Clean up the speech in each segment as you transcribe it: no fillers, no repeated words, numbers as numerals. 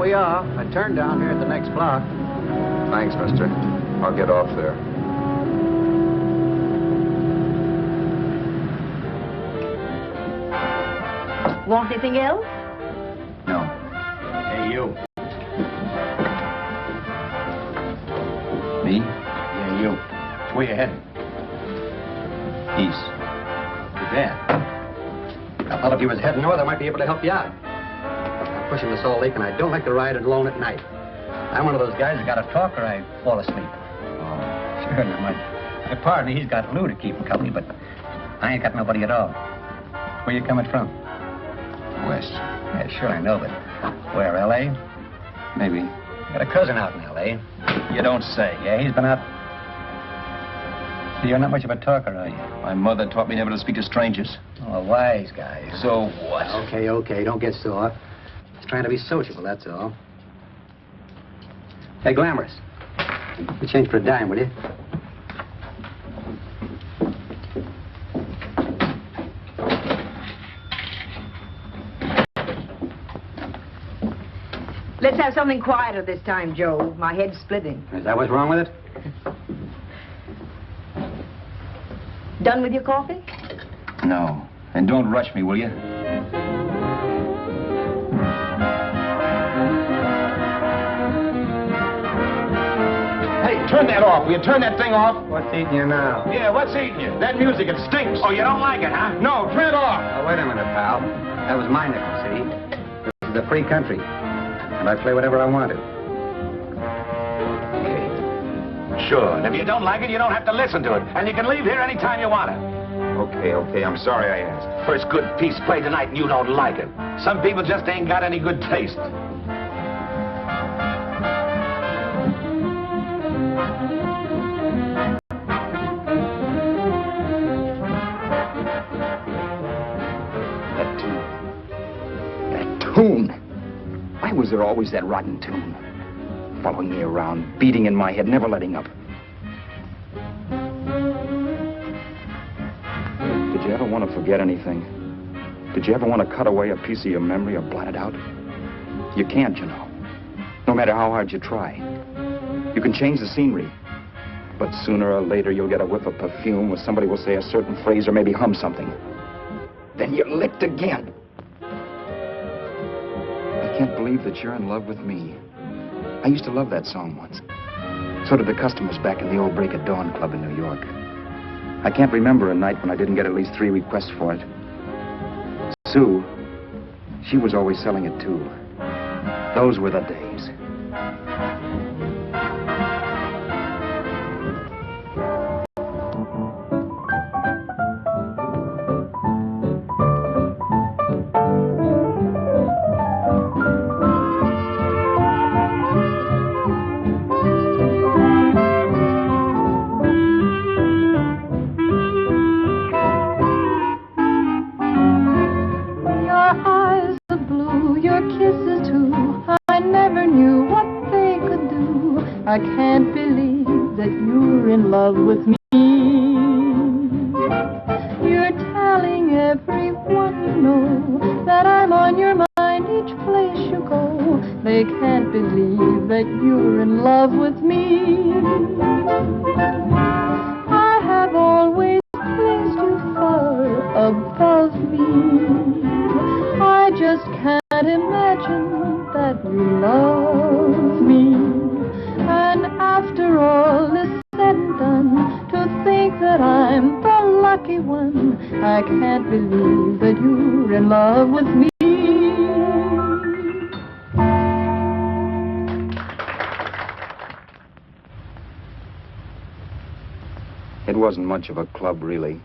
we are. I turned down here at the next block. Thanks, mister. I'll get off there. Want anything else? No. Hey, you. Me? Yeah, you. Which way you heading? East. Too bad. I thought if you was heading north, I might be able to help you out. I'm pushing the Salt Lake, and I don't like to ride alone at night. I'm one of those guys that got to talk or I fall asleep. Oh. Sure, now my partner, he's got Lou to keep him company, but I ain't got nobody at all. Where you coming from? West. Yeah, sure, I know, but where, L.A.? Maybe. Got a cousin out in L.A. You don't say. Yeah, he's been out. So you're not much of a talker, are you? My mother taught me never to speak to strangers. Oh, a wise guy. So what? Okay, don't get sore. Just trying to be sociable, that's all. Hey, Glamorous. You change for a dime, will you? Let's have something quieter this time, Joe. My head's splitting. Is that what's wrong with it? Done with your coffee? No. And don't rush me, will you? Hey, turn that off. Will you turn that thing off? What's eating you now? Yeah, what's eating you? That music, it stinks. Oh, you don't like it, huh? No, turn it off. Oh, wait a minute, pal. That was my nickel, see? This is a free country. And I play whatever I want to. Sure, and if you don't like it, you don't have to listen to it. And you can leave here anytime you want to. Okay, I'm sorry I asked. First good piece played tonight and you don't like it. Some people just ain't got any good taste. That tune. Why was there always that rotten tune? Following me around, beating in my head, never letting up. Did you ever want to forget anything? Did you ever want to cut away a piece of your memory or blot it out? You can't, you know. No matter how hard you try. You can change the scenery. But sooner or later, you'll get a whiff of perfume or somebody will say a certain phrase or maybe hum something. Then you're licked again. I can't believe that you're in love with me. I used to love that song once. So did the customers back in the old Break of Dawn Club in New York. I can't remember a night when I didn't get at least 3 requests for it. Sue, she was always selling it too. Those were the days. I can't believe that you're in love with me. You're telling everyone you know that I'm on your mind each place you go. They can't believe that you're in love with me. I have always placed you far above me. I just can't imagine that you love me. And after all is said and done, to think that I'm the lucky one, I can't believe that you're in love with me. It wasn't much of a club, really.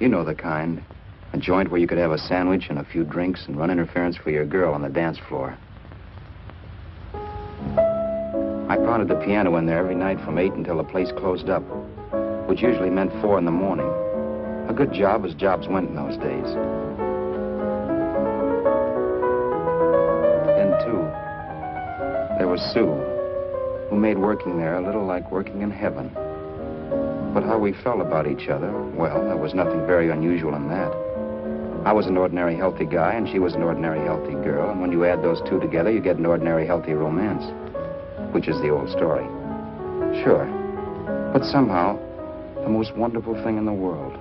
You know the kind. A joint where you could have a sandwich and a few drinks and run interference for your girl on the dance floor. I pounded the piano in there every night from 8 until the place closed up, which usually meant 4 in the morning. A good job as jobs went in those days. Then, too, there was Sue, who made working there a little like working in heaven. But how we felt about each other, well, there was nothing very unusual in that. I was an ordinary healthy guy, and she was an ordinary healthy girl, and when you add those two together, you get an ordinary healthy romance, which is the old story. Sure, but somehow, the most wonderful thing in the world.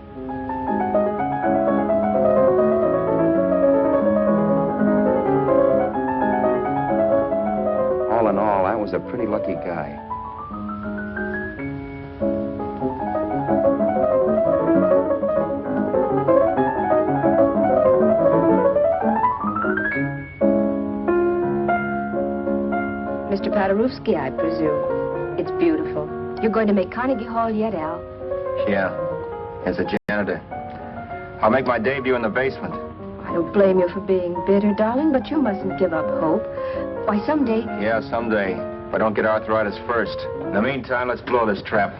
All in all, I was a pretty lucky guy. Mr. Paderewski, I presume. It's beautiful. You're going to make Carnegie Hall yet, Al? Yeah, as a janitor. I'll make my debut in the basement. I don't blame you for being bitter, darling, but you mustn't give up hope. Why, someday... Yeah, someday. If I don't get arthritis first. In the meantime, let's blow this trap.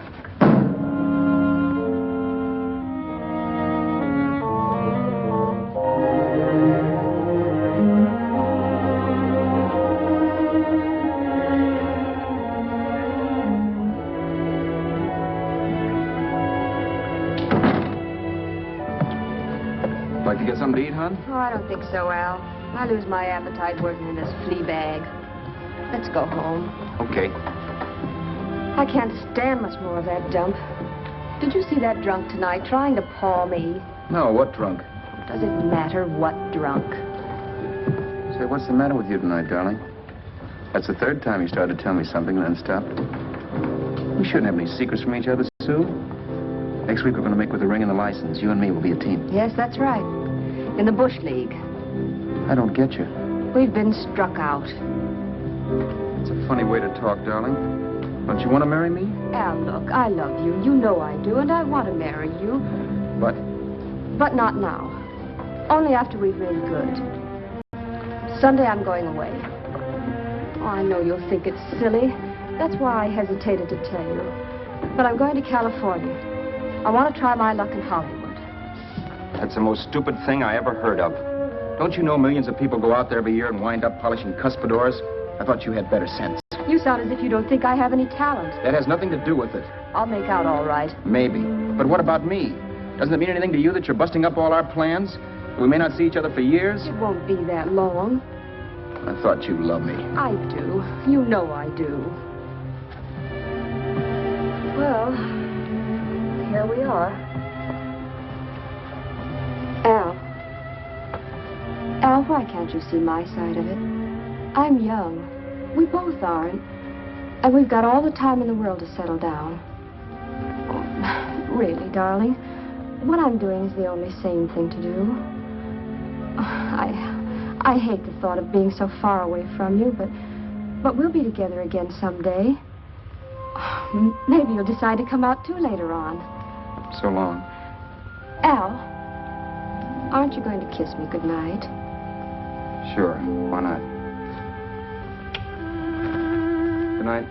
Like to get something to eat, hon? Oh, I don't think so, Al. I lose my appetite working in this flea bag. Let's go home. Okay. I can't stand much more of that dump. Did you see that drunk tonight trying to paw me? No, what drunk? Does it matter what drunk? Say, what's the matter with you tonight, darling? That's the third time you started to tell me something and then stopped. We shouldn't have any secrets from each other, Sue. Next week we're going to make with the ring and the license. You and me will be a team. Yes, that's right. In the Bush League. I don't get you. We've been struck out. It's a funny way to talk, darling. Don't you want to marry me? Al, look, I love you. You know I do, and I want to marry you. But? But not now. Only after we've made good. Sunday I'm going away. Oh, I know you'll think it's silly. That's why I hesitated to tell you. But I'm going to California. I want to try my luck in Hollywood. That's the most stupid thing I ever heard of. Don't you know millions of people go out there every year and wind up polishing cuspidors? I thought you had better sense. You sound as if you don't think I have any talent. That has nothing to do with it. I'll make out all right. Maybe. But what about me? Doesn't it mean anything to you that you're busting up all our plans? We may not see each other for years? It won't be that long. I thought you loved me. I do. You know I do. Well, here we are. Al, why can't you see my side of it? I'm young. We both are, and we've got all the time in the world to settle down. Oh, really, darling, what I'm doing is the only sane thing to do. I hate the thought of being so far away from you, but we'll be together again someday. Maybe you'll decide to come out too later on. So long. Al, aren't you going to kiss me goodnight? Sure, why not? Good night.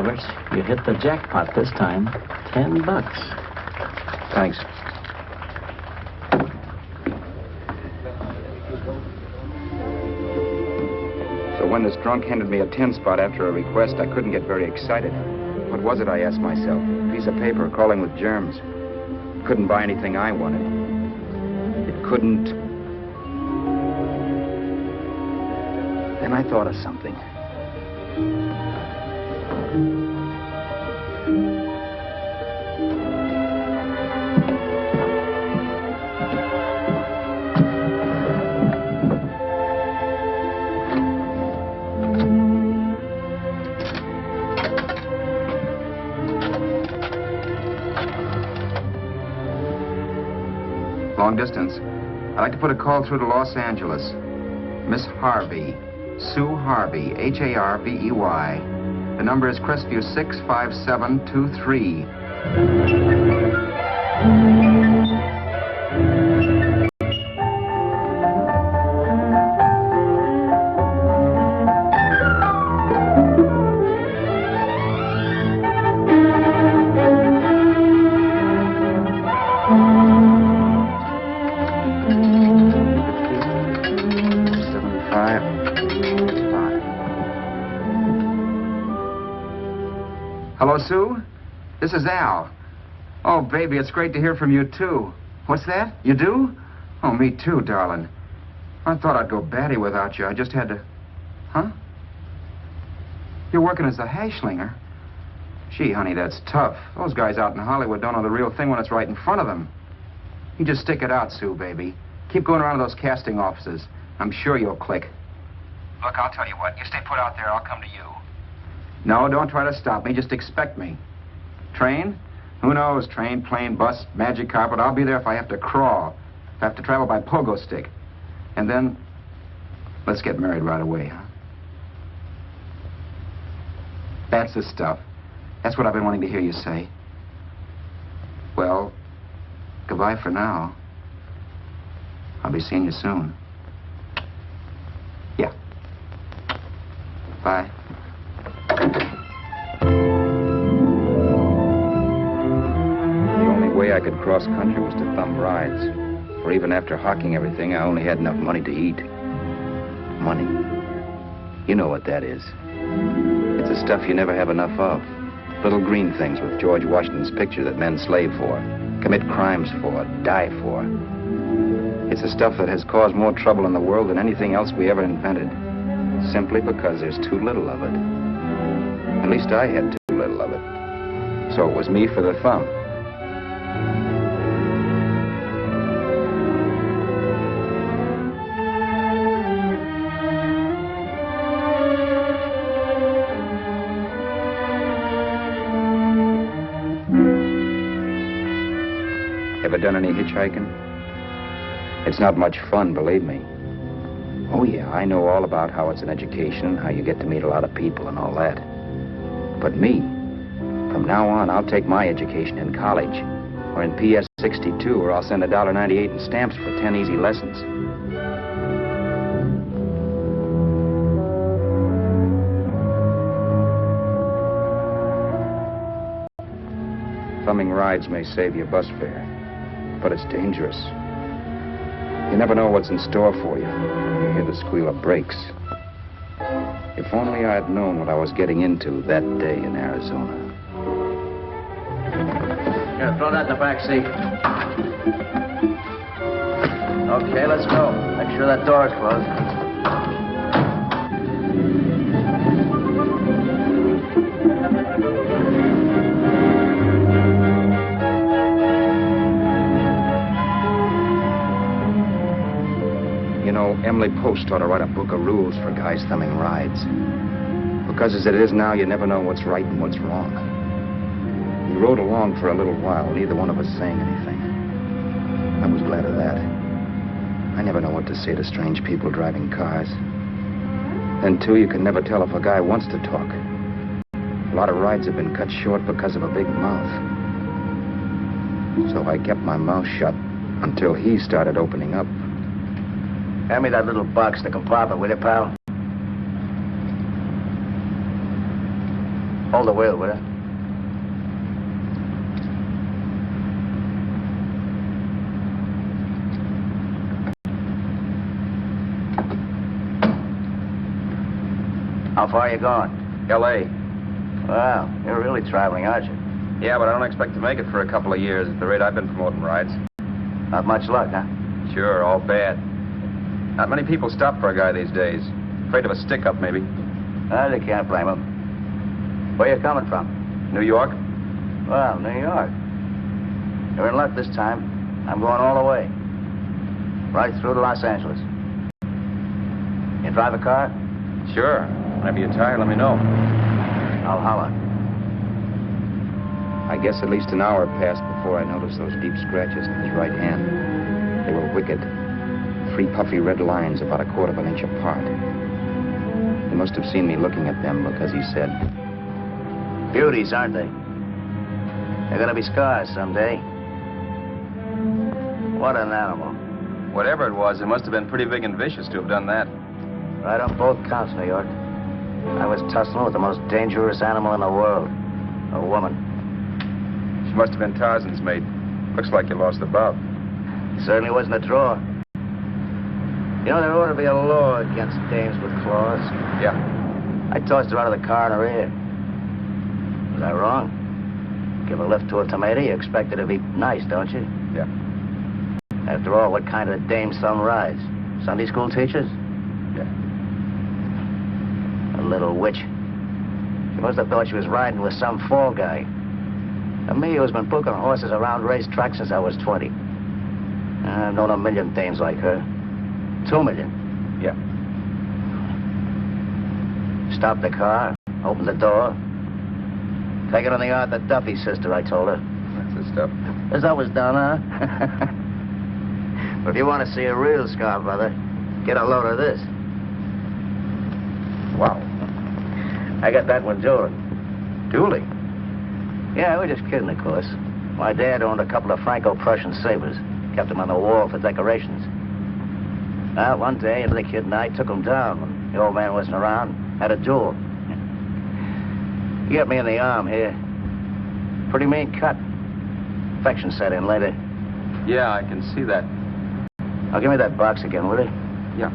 Roberts. You hit the jackpot this time. $10. Thanks. So when this drunk handed me a 10 spot after a request, I couldn't get very excited. What was it, I asked myself? A piece of paper crawling with germs. Couldn't buy anything I wanted. It couldn't... Then I thought of something. Long distance. I'd like to put a call through to Los Angeles. Miss Harvey. Sue Harvey, Harvey. The number is Crestview 65723. Hello, Sue? This is Al. Oh, baby, it's great to hear from you, too. What's that? You do? Oh, me too, darling. I thought I'd go batty without you. I just had to... Huh? You're working as a hashlinger? Gee, honey, that's tough. Those guys out in Hollywood don't know the real thing when it's right in front of them. You just stick it out, Sue, baby. Keep going around to those casting offices. I'm sure you'll click. Look, I'll tell you what. You stay put out there, I'll come to you. No, don't try to stop me. Just expect me. Train? Who knows? Train, plane, bus, magic carpet. I'll be there if I have to crawl. If I have to travel by pogo stick. And then, let's get married right away, huh? That's the stuff. That's what I've been wanting to hear you say. Well, goodbye for now. I'll be seeing you soon. Yeah. Bye. The only way I could cross country was to thumb rides. For even after hawking everything, I only had enough money to eat. Money. You know what that is. It's the stuff you never have enough of. Little green things with George Washington's picture that men slave for, commit crimes for, die for. It's the stuff that has caused more trouble in the world than anything else we ever invented. Simply because there's too little of it. At least I had too little of it. So it was me for the thumb. Ever done any hitchhiking? It's not much fun, believe me. Oh, yeah, I know all about how it's an education and how you get to meet a lot of people and all that. But me, from now on, I'll take my education in college or in PS 62, or I'll send $1.98 in stamps for 10 easy lessons. Thumbing rides may save you bus fare, but it's dangerous. You never know what's in store for you. You hear the squeal of brakes. If only I had known what I was getting into that day in Arizona. Here, throw that in the back seat. Okay, let's go. Make sure that door is closed. You know, Emily Post ought to write a book of rules for guys thumbing rides. Because as it is now, you never know what's right and what's wrong. We rode along for a little while, neither one of us saying anything. I was glad of that. I never know what to say to strange people driving cars. Then, too, you can never tell if a guy wants to talk. A lot of rides have been cut short because of a big mouth. So I kept my mouth shut until he started opening up. Hand me that little box in the compartment, will you, pal? Hold the wheel, will you? How far are you going? L.A. Wow, you're really traveling, aren't you? Yeah, but I don't expect to make it for a couple of years at the rate I've been promoting rides. Not much luck, huh? Sure, all bad. Not many people stop for a guy these days. Afraid of a stick-up, maybe. They can't blame them. Where you coming from? New York? Well, New York. You're in luck this time. I'm going all the way. Right through to Los Angeles. You drive a car? Sure. Whenever you're tired, let me know. I'll holler. I guess at least an hour passed before I noticed those deep scratches in his right hand. They were wicked. 3 puffy red lines about 1/4 of an inch apart. He must have seen me looking at them because he said, Beauties, aren't they? They're gonna be scars someday. What an animal. whatever it was, it must have been pretty big and vicious to have done that. Right on both counts, New York. I was tussling with the most dangerous animal in the world. A woman. She must have been Tarzan's mate. Looks like you lost the bout. Certainly wasn't a draw. You know, there ought to be a law against dames with claws. Yeah. I tossed her out of the car in her ear. Was I wrong? Give a lift to a tomato, you expect her to be nice, don't you? Yeah. After all, what kind of dame some rides? Sunday school teachers? Yeah. A little witch. She must have thought she was riding with some fall guy. And me, who's been booking horses around racetracks since I was 20. I've known a million dames like her. 2 million. Yeah. Stop the car, open the door. Take it on the Arthur Duffy sister, I told her. That's the stuff. As that was done, huh? But if you want to see a real scar, brother, get a load of this. Wow. I got that one dueling. Dueling? Yeah, we're just kidding, of course. My dad owned a couple of Franco-Prussian sabers. Kept them on the wall for decorations. Well, one day, the kid and I took them down when the old man wasn't around. Had a duel. He got me in the arm here. Pretty mean cut. Infection set in later. Yeah, I can see that. Now, give me that box again, will you? Yeah.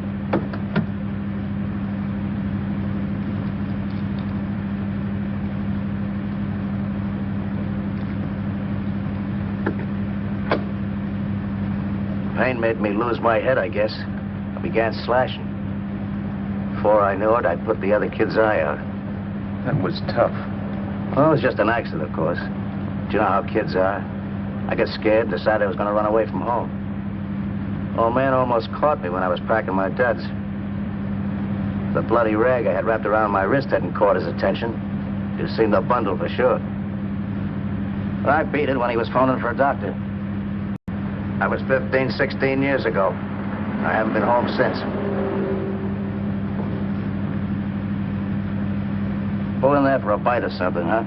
Pain made me lose my head, I guess. I began slashing. Before I knew it, I put the other kid's eye out. That was tough. Well, it was just an accident, of course. But you know how kids are. I got scared, decided I was going to run away from home. Old man almost caught me when I was packing my duds. The bloody rag I had wrapped around my wrist hadn't caught his attention. You'd seen the bundle for sure. But I beat it when he was phoning for a doctor. That was 15, 16 years ago. I haven't been home since. Pull in there for a bite or something, huh?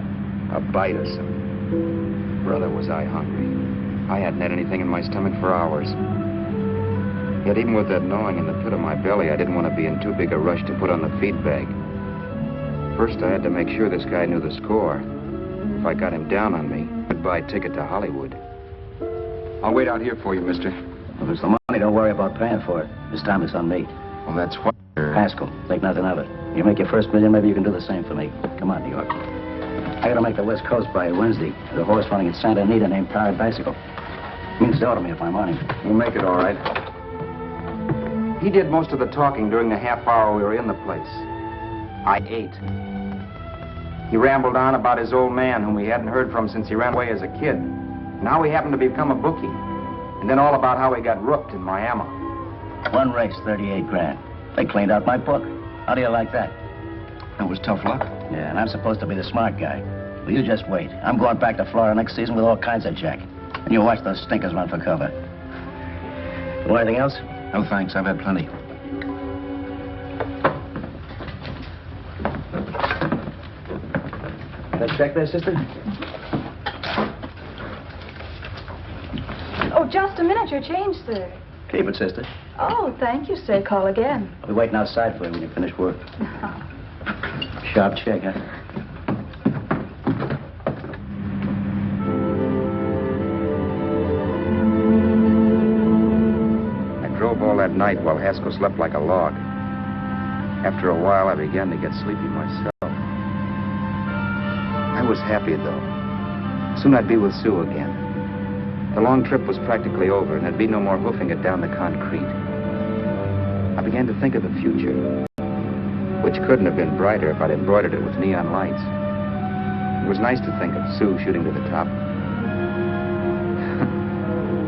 A bite or something. Brother, was I hungry. I hadn't had anything in my stomach for hours. Yet even with that gnawing in the pit of my belly, I didn't want to be in too big a rush to put on the feed bag. First, I had to make sure this guy knew the score. If I got him down on me, goodbye ticket to Hollywood. I'll wait out here for you, mister. Well, there's the money. Don't worry about paying for it. This time it's on me. Well, that's what... Haskell, think nothing of it. You make your first million, maybe you can do the same for me. Come on, New York. I gotta make the West Coast by Wednesday. There's a horse running at Santa Anita named Powered Bicycle. Means sell to me if I'm on him. We'll make it all right. He did most of the talking during the half hour we were in the place. I ate. He rambled on about his old man, whom we hadn't heard from since he ran away as a kid. Now he happened to become a bookie. And then all about how he got rooked in Miami. One race, 38 grand. They cleaned out my book. How do you like that? That was tough luck. Yeah, and I'm supposed to be the smart guy. Well, you just wait. I'm going back to Florida next season with all kinds of jack. And you watch those stinkers run for cover. Want anything else? No, thanks. I've had plenty. That check there, sister? Oh, just a minute. Your change, sir. Keep it, sister. Oh, thank you, sir. Call again. I'll be waiting outside for you when you finish work. Sharp check, huh? that night while Haskell slept like a log. After a while, I began to get sleepy myself. I was happy, though. Soon I'd be with Sue again. The long trip was practically over, and there'd be no more hoofing it down the concrete. I began to think of the future, which couldn't have been brighter if I'd embroidered it with neon lights. It was nice to think of Sue shooting to the top.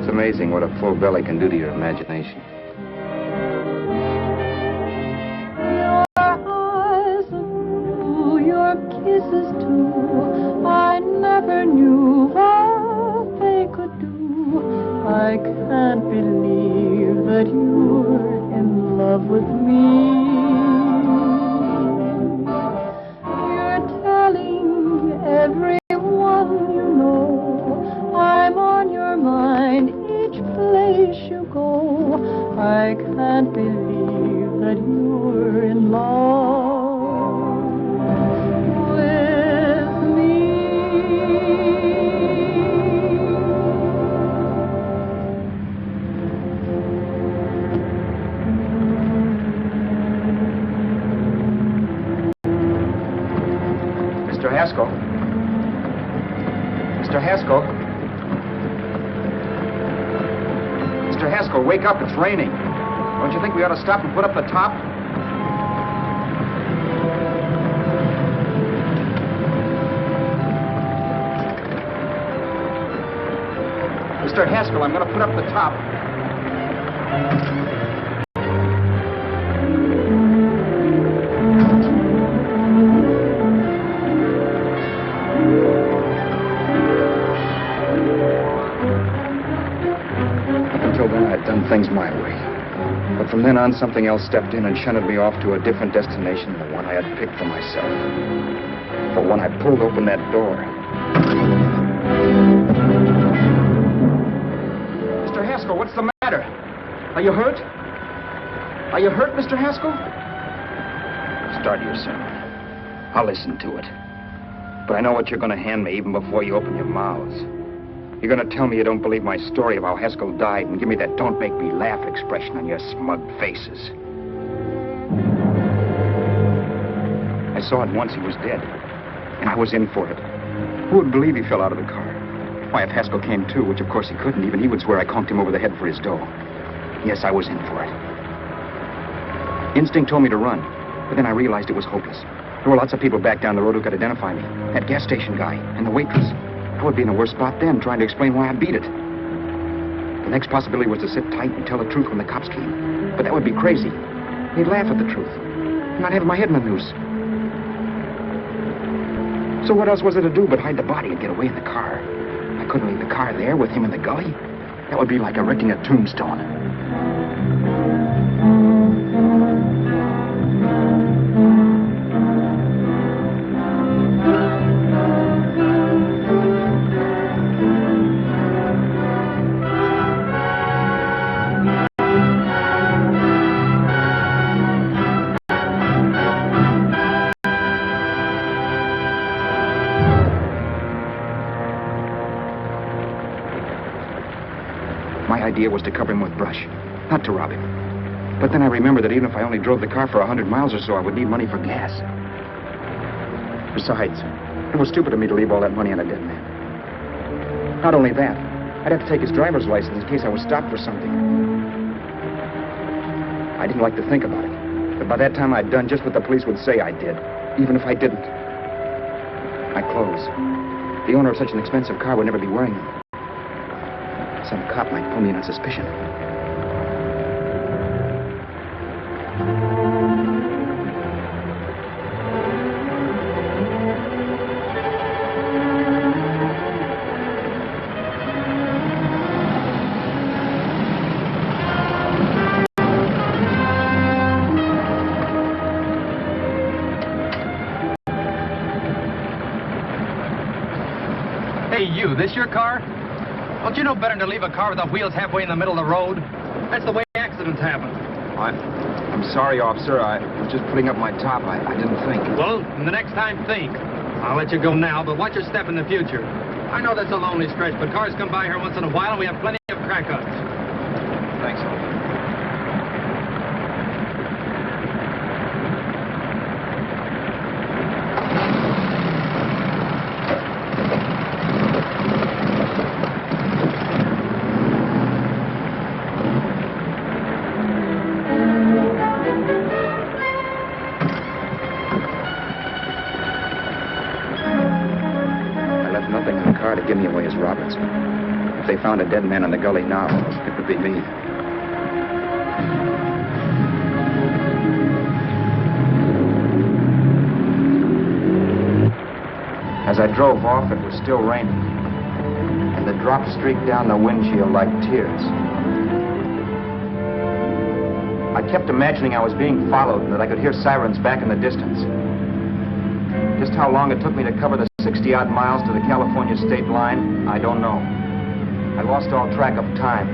It's amazing what a full belly can do to your imagination. Your eyes are blue, your kisses too. I never knew what they could do. I can't believe that you're in love with me. You're telling everyone you know I'm on your mind each place you go. I can't believe that you're in love with me. Mr. Haskell? Mr. Haskell? Mr. Haskell, wake up. It's raining. Don't you think we ought to stop and put up the top? Mr. Haskell, I'm going to put up the top. Until then, I'd done things my way. But from then on, something else stepped in and shunted me off to a different destination than the one I had picked for myself. But when I pulled open that door... Mr. Haskell, what's the matter? Are you hurt? Are you hurt, Mr. Haskell? Start your sermon. I'll listen to it. But I know what you're going to hand me even before you open your mouths. You're going to tell me you don't believe my story of how Haskell died and give me that don't make me laugh expression on your smug faces. I saw at once he was dead, and I was in for it. Who would believe he fell out of the car? Why, if Haskell came too, which of course he couldn't, even he would swear I conked him over the head for his dough. Yes, I was in for it. Instinct told me to run, but then I realized it was hopeless. There were lots of people back down the road who could identify me. That gas station guy and the waitress. I would be in a worse spot then, trying to explain why I beat it. The next possibility was to sit tight and tell the truth when the cops came. But that would be crazy. They'd laugh at the truth. And I'd have my head in the noose. So what else was there to do but hide the body and get away in the car? I couldn't leave the car there with him in the gully. That would be like erecting a tombstone. My idea was to cover him with brush, not to rob him. But then I remembered that even if I only drove the car for 100 miles or so, I would need money for gas. Besides, it was stupid of me to leave all that money on a dead man. Not only that, I'd have to take his driver's license in case I was stopped for something. I didn't like to think about it, but by that time I'd done just what the police would say I did, even if I didn't. My clothes. The owner of such an expensive car would never be wearing them. Some cop might pull me in on suspicion. Hey, you, this your car? Don't you know better than to leave a car with the wheels halfway in the middle of the road? That's the way accidents happen. I'm sorry, officer. I was just putting up my top. I didn't think. Well, the next time, think. I'll let you go now, but watch your step in the future. I know that's a lonely stretch, but cars come by here once in a while, and we have plenty of crack ups. Thanks, officer. If they found a dead man in the gully now, it would be me. As I drove off, it was still raining, and the drops streaked down the windshield like tears. I kept imagining I was being followed and that I could hear sirens back in the distance. Just how long it took me to cover the 60-odd miles to the California state line, I don't know. I lost all track of time.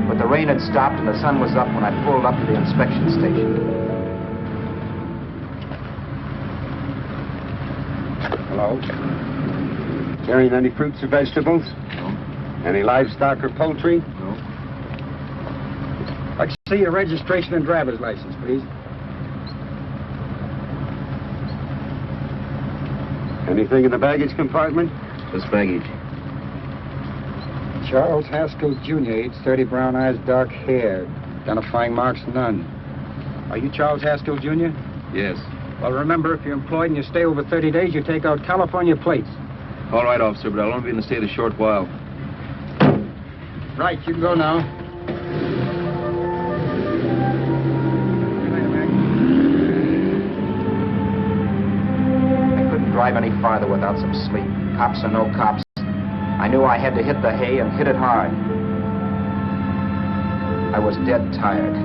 But the rain had stopped and the sun was up when I pulled up to the inspection station. Hello? Carrying any fruits or vegetables? No. Any livestock or poultry? No. I'd like to see your registration and driver's license, please. Anything in the baggage compartment? What's baggage? Charles Haskell, Jr., age 30, brown eyes, dark hair. Identifying marks, none. Are you Charles Haskell, Jr.? Yes. Well, remember, if you're employed and you stay over 30 days, you take out California plates. All right, officer, but I'll only be in the state a short while. Right, you can go now. I couldn't drive any farther without some sleep. Cops or no cops, I knew I had to hit the hay and hit it hard. I was dead tired.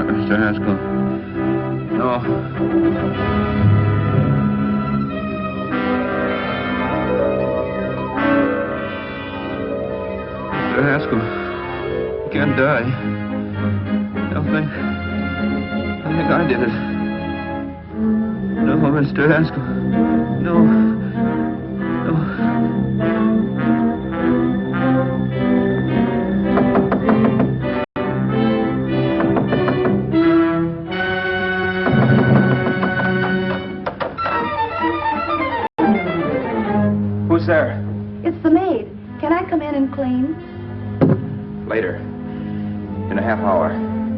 Mr. Haskell. No. Mr. Haskell, you can't die. Don't think I did it. No, Mr. Haskell. No. No. Who's there? It's the maid. Can I come in and clean? Later. In a half hour.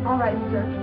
All right, sir.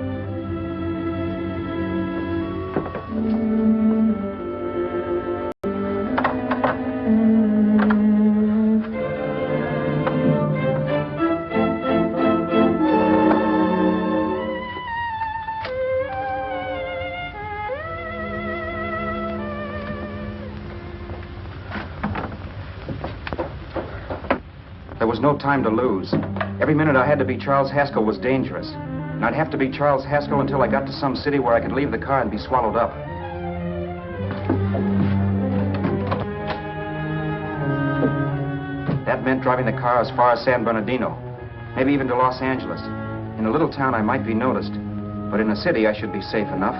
There was no time to lose. Every minute I had to be Charles Haskell was dangerous. And I'd have to be Charles Haskell until I got to some city where I could leave the car and be swallowed up. That meant driving the car as far as San Bernardino, maybe even to Los Angeles. In a little town I might be noticed, but in a city I should be safe enough.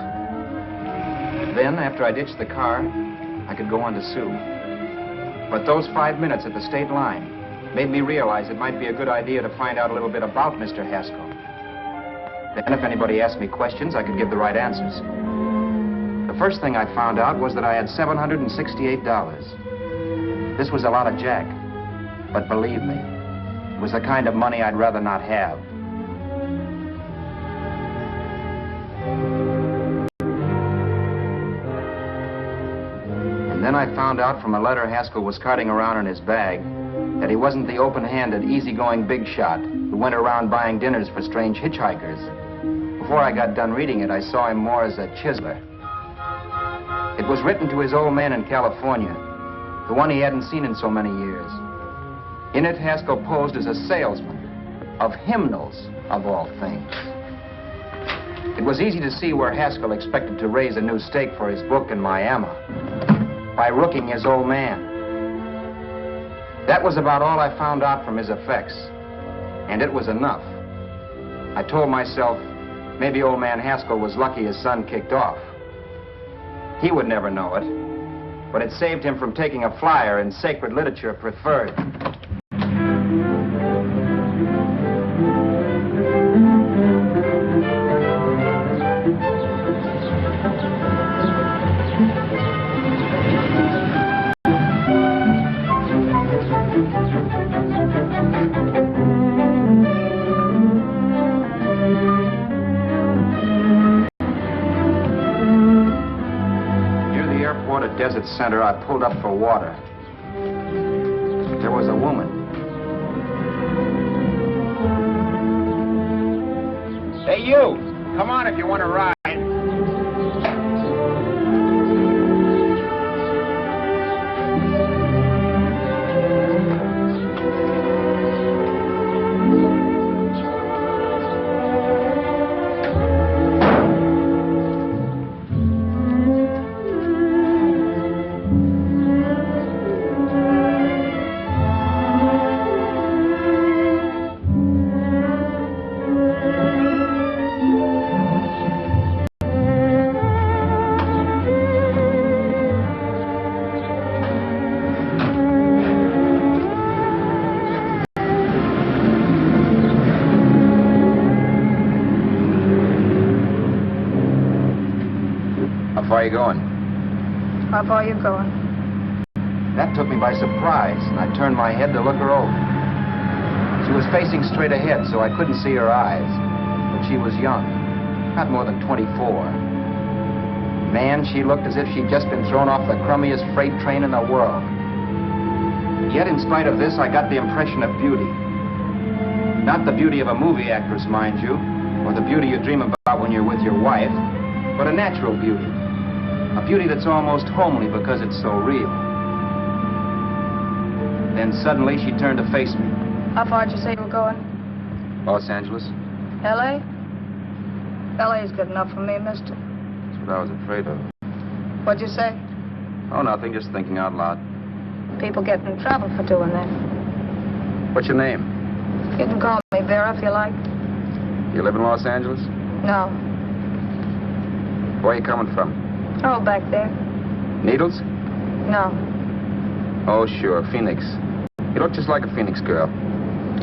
Then, after I ditched the car, I could go on to sue. But those 5 minutes at the state line made me realize it might be a good idea to find out a little bit about Mr. Haskell. Then if anybody asked me questions, I could give the right answers. The first thing I found out was that I had $768. This was a lot of jack, but believe me, it was the kind of money I'd rather not have. And then I found out from a letter Haskell was carting around in his bag that he wasn't the open-handed, easygoing big shot who went around buying dinners for strange hitchhikers. Before I got done reading it, I saw him more as a chiseler. It was written to his old man in California, the one he hadn't seen in so many years. In it, Haskell posed as a salesman of hymnals, of all things. It was easy to see where Haskell expected to raise a new stake for his book in Miami by rooking his old man. That was about all I found out from his effects, and it was enough. I told myself, maybe old man Haskell was lucky his son kicked off. He would never know it, but it saved him from taking a flyer in sacred literature preferred. Desert Center, I pulled up for water. There was a woman. Hey, you! Come on if you want to ride. How far are you going? How far are you going? That took me by surprise, and I turned my head to look her over. She was facing straight ahead, so I couldn't see her eyes. But she was young, not more than 24. Man, she looked as if she'd just been thrown off the crummiest freight train in the world. Yet, in spite of this, I got the impression of beauty. Not the beauty of a movie actress, mind you, or the beauty you dream about when you're with your wife, but a natural beauty. A beauty that's almost homely because it's so real. Then suddenly she turned to face me. How far did you say you were going? Los Angeles? L.A.? L.A.'s good enough for me, mister. That's what I was afraid of. What'd you say? Oh, nothing, just thinking out loud. People get in trouble for doing that. What's your name? You can call me Vera if you like. You live in Los Angeles? No. Where are you coming from? Oh, back there. Needles? No. Oh, sure, Phoenix. You look just like a Phoenix girl.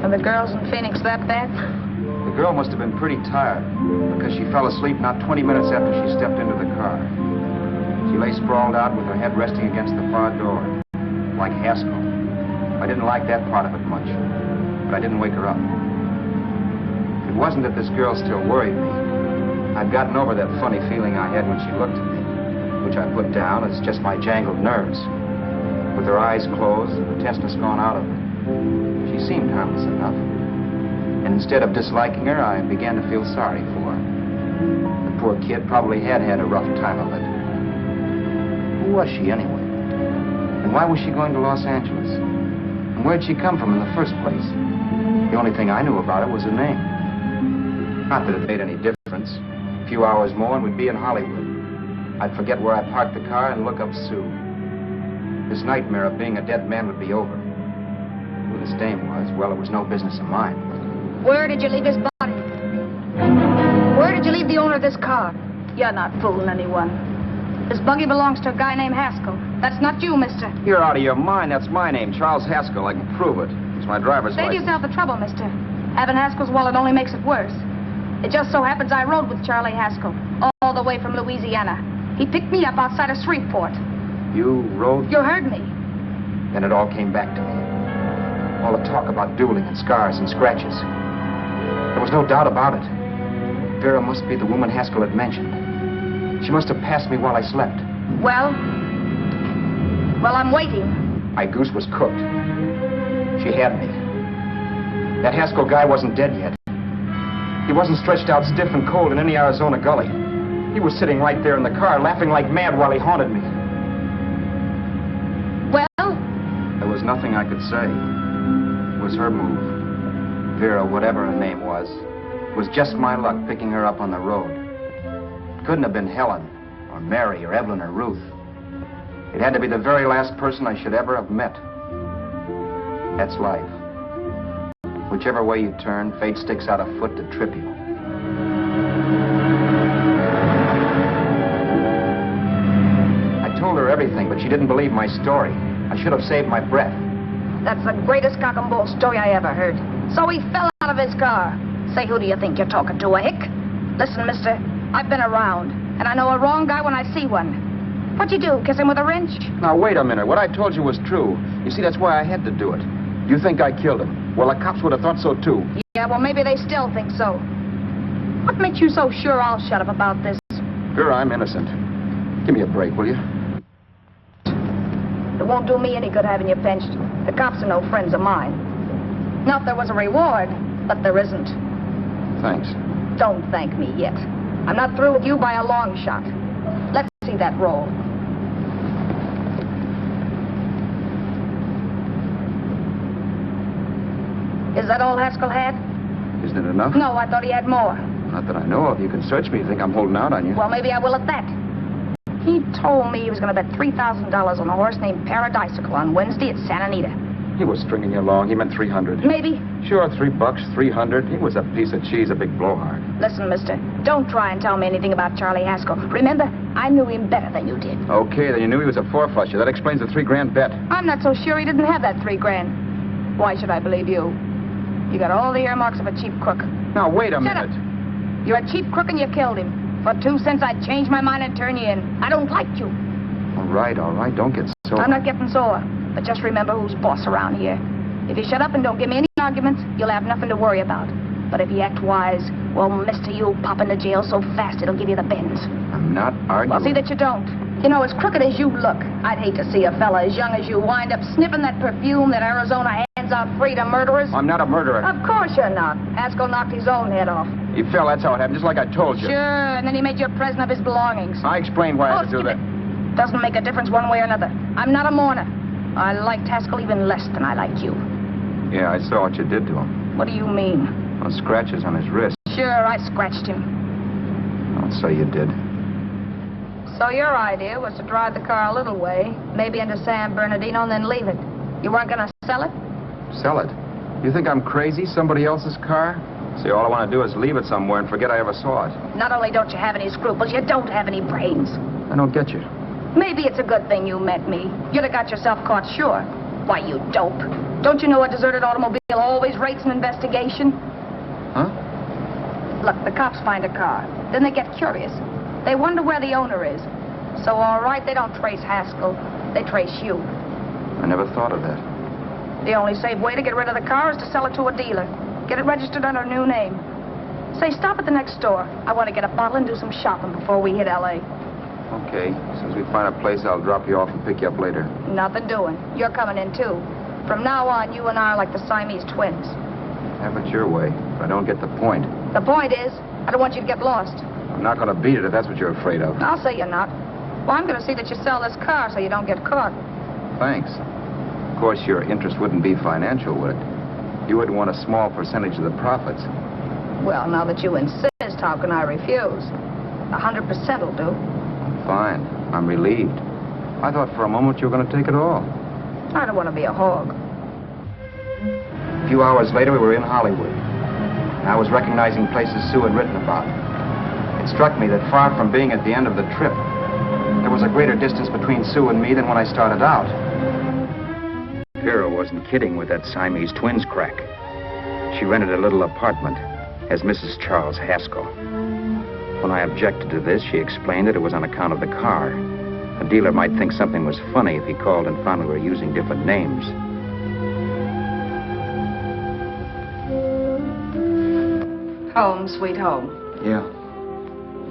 Are the girls in Phoenix that bad? The girl must have been pretty tired, because she fell asleep not 20 minutes after she stepped into the car. She lay sprawled out with her head resting against the far door, like Haskell. I didn't like that part of it much, but I didn't wake her up. It wasn't that this girl still worried me. I'd gotten over that funny feeling I had when she looked at me, which I put down as just my jangled nerves. With her eyes closed and the tenseness gone out of her, she seemed harmless enough. And instead of disliking her, I began to feel sorry for her. The poor kid probably had had a rough time of it. Who was she anyway? And why was she going to Los Angeles? And where'd she come from in the first place? The only thing I knew about her was her name. Not that it made any difference. A few hours more and we'd be in Hollywood. I'd forget where I parked the car and look up Sue. This nightmare of being a dead man would be over. Who this dame was, well, it was no business of mine. Where did you leave his body? Where did you leave the owner of this car? You're not fooling anyone. This buggy belongs to a guy named Haskell. That's not you, mister. You're out of your mind. That's my name, Charles Haskell. I can prove it. It's my driver's Save license. yourself the trouble, mister. Having Haskell's wallet only makes it worse. It just so happens I rode with Charlie Haskell all the way from Louisiana. He picked me up outside of Shreveport. You rode? You heard me. Then it all came back to me. All the talk about dueling and scars and scratches. There was no doubt about it. Vera must be the woman Haskell had mentioned. She must have passed me while I slept. Well, I'm waiting. My goose was cooked. She had me. That Haskell guy wasn't dead yet. He wasn't stretched out stiff and cold in any Arizona gully. He was sitting right there in the car, laughing like mad while he haunted me. Well? There was nothing I could say. It was her move. Vera, whatever her name was. It was just my luck picking her up on the road. It couldn't have been Helen, or Mary, or Evelyn, or Ruth. It had to be the very last person I should ever have met. That's life. Whichever way you turn, fate sticks out a foot to trip you. I told her everything everything, but she didn't believe my story. I should have saved my breath. That's the greatest cock and bull story I ever heard. So he fell out of his car. Say, who do you think you're talking to, a hick? Listen, mister, I've been around, and I know a wrong guy when I see one. What'd you do, kiss him with a wrench? Now, wait a minute. What I told you was true. You see, that's why I had to do it. You think I killed him? Well, the cops would have thought so, too. Yeah, well, maybe they still think so. What makes you so sure I'll shut up about this? Sure, I'm innocent. Give me a break, will you? It won't do me any good having you pinched. The cops are no friends of mine. Not there was a reward, but there isn't. Thanks. Don't thank me yet. I'm not through with you by a long shot. Let's see that roll. Is that all Haskell had? Isn't it enough? No, I thought he had more. Not that I know of. You can search me. You think I'm holding out on you? Well, maybe I will at that. He told me he was going to bet $3,000 on a horse named Paradisical on Wednesday at Santa Anita. He was stringing you along. He meant 300. Maybe. Sure, $3, 300. He was a piece of cheese, a big blowhard. Listen, mister, don't try and tell me anything about Charlie Haskell. Remember, I knew him better than you did. Okay, then you knew he was a four-flusher. That explains the $3,000 bet. I'm not so sure he didn't have that $3,000. Why should I believe you? You got all the earmarks of a cheap crook. Now, wait a minute. Shut up. You're a cheap crook and you killed him. For 2 cents, I'd change my mind and turn you in. I don't like you. All right. Don't get sore. I'm not getting sore. But just remember who's boss around here. If you shut up and don't give me any arguments, you'll have nothing to worry about. But if you act wise, well, mister, you'll pop into jail so fast it'll give you the bends. I'm not arguing. Well, see that you don't. You know, as crooked as you look, I'd hate to see a fella as young as you wind up sniffing that perfume that Arizona hands out free to murderers. I'm not a murderer. Of course you're not. Haskell knocked his own head off. He fell, that's how it happened, just like I told you. Sure, and then he made you a present of his belongings. I explained why I had to do that. Doesn't make a difference one way or another. I'm not a mourner. I liked Haskell even less than I liked you. Yeah, I saw what you did to him. What do you mean? Well, scratches on his wrist. Sure, I scratched him. I'll say you did. So your idea was to drive the car a little way, maybe into San Bernardino, and then leave it. You weren't going to sell it? Sell it? You think I'm crazy? Somebody else's car? See, all I want to do is leave it somewhere and forget I ever saw it. Not only don't you have any scruples, you don't have any brains. I don't get you. Maybe it's a good thing you met me. You'd have got yourself caught, sure. Why, you dope. Don't you know a deserted automobile always rates an investigation? Huh? Look, the cops find a car. Then they get curious. They wonder where the owner is. So, all right, they don't trace Haskell. They trace you. I never thought of that. The only safe way to get rid of the car is to sell it to a dealer. Get it registered under a new name. Say, stop at the next store. I want to get a bottle and do some shopping before we hit L.A. Okay. As soon as we find a place, I'll drop you off and pick you up later. Nothing doing. You're coming in, too. From now on, you and I are like the Siamese twins. Have it your way, but I don't get the point. The point is, I don't want you to get lost. I'm not going to beat it if that's what you're afraid of. I'll say you're not. Well, I'm going to see that you sell this car so you don't get caught. Thanks. Of course, your interest wouldn't be financial, would it? You would want a small percentage of the profits. Well, now that you insist, how can I refuse? 100% will do. Fine. I'm relieved. I thought for a moment you were going to take it all. I don't want to be a hog. A few hours later, we were in Hollywood. I was recognizing places Sue had written about. It struck me that far from being at the end of the trip, there was a greater distance between Sue and me than when I started out. Vera wasn't kidding with that Siamese twins crack. She rented a little apartment as Mrs. Charles Haskell. When I objected to this, she explained that it was on account of the car. A dealer might think something was funny if he called and found we were using different names. Home, sweet home. Yeah.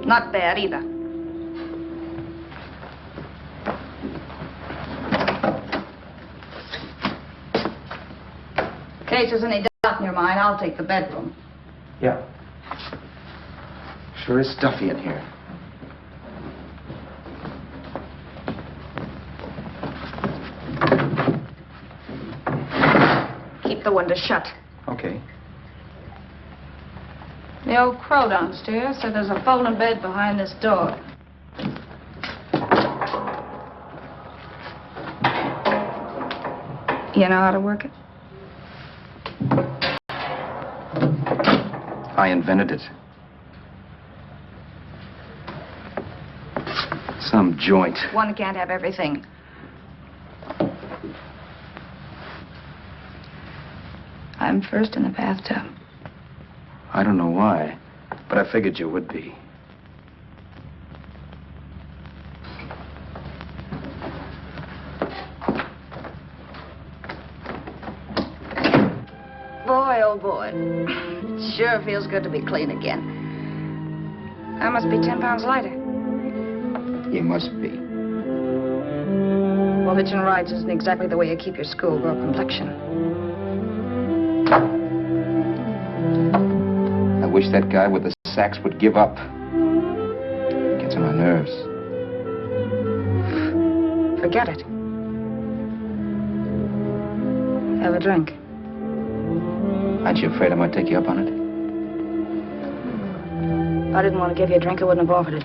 Not bad, either. In case there's any doubt in your mind, I'll take the bedroom. Yeah. Sure is stuffy in here. Keep the window shut. Okay. The old crow downstairs said there's a folding bed behind this door. You know how to work it? I invented it. Some joint. One can't have everything. I'm first in the bathtub. I don't know why, but I figured you would be. Boy, oh boy. Sure feels good to be clean again. I must be 10 pounds lighter. You must be. Well, hitching rides isn't exactly the way you keep your schoolgirl complexion. I wish that guy with the sax would give up. Gets on my nerves. Forget it. Have a drink. Aren't you afraid I might take you up on it? If I didn't want to give you a drink, I wouldn't have offered it.